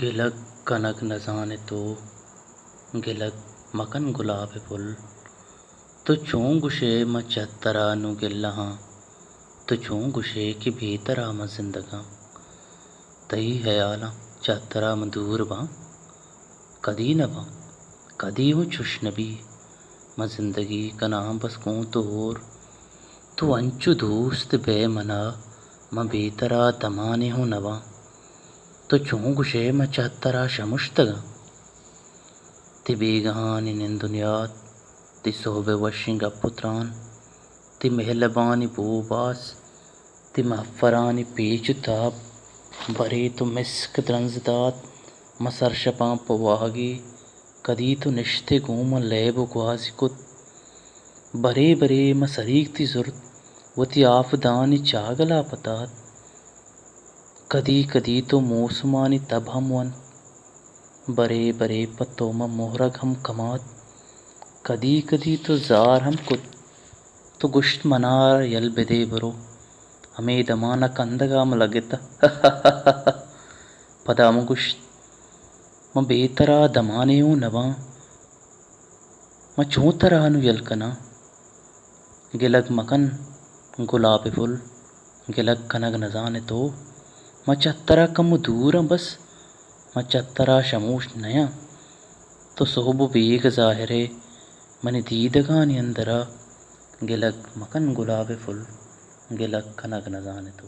گلگ king نہ جانے تو گلگ مکن گلاب پھل تو چوں گشے میں چترا نو گل ہاں تو چوں گشے کہ بھیترا میں زندگاں تئی خیالاں چترا میں دور باں کدی نہ باں کدی ہوں چش نبی میں زندگی کنا بس کوں تو ہور تو انچو دوست بے منا میں بھیترا دمانے ہوں نواں تو چوں گشے میں چترا شمشتگاں تی بیگہانی نندنیات تی صحبہ وشیں گپتران تی مہلبانی بوباس تی محفرانی پیچ تاب برے تو مسک درنزدات میں سرشپاں پواگی کدی تو نشتے گوں میں لیب گوازی کت برے برے میں سریگ تی زرت وتی آفدانی چاگلا پتات کدی کدی تو موسمانی تب ہم ون برے برے پتو میں مہرگ ہم کمات کدی کدی تو زار ہم کت تو گشت منار یل بدے برو ہمیں دمانہ کندگا میں لگتا پدا میں گشت میں بیترا دمانے ہوں نواں میں چوں ترا نو یل کنا گلگ مکن گلاب پھل گلگ کنگ نہ جانے تو میں چترا کم دور بس میں چترا شموش نیاں تو صحب بیگ ظاہرے منی دیدگانی اندرا گلگ مکن گلاب پھل گلگ کنگ نہ جانے تو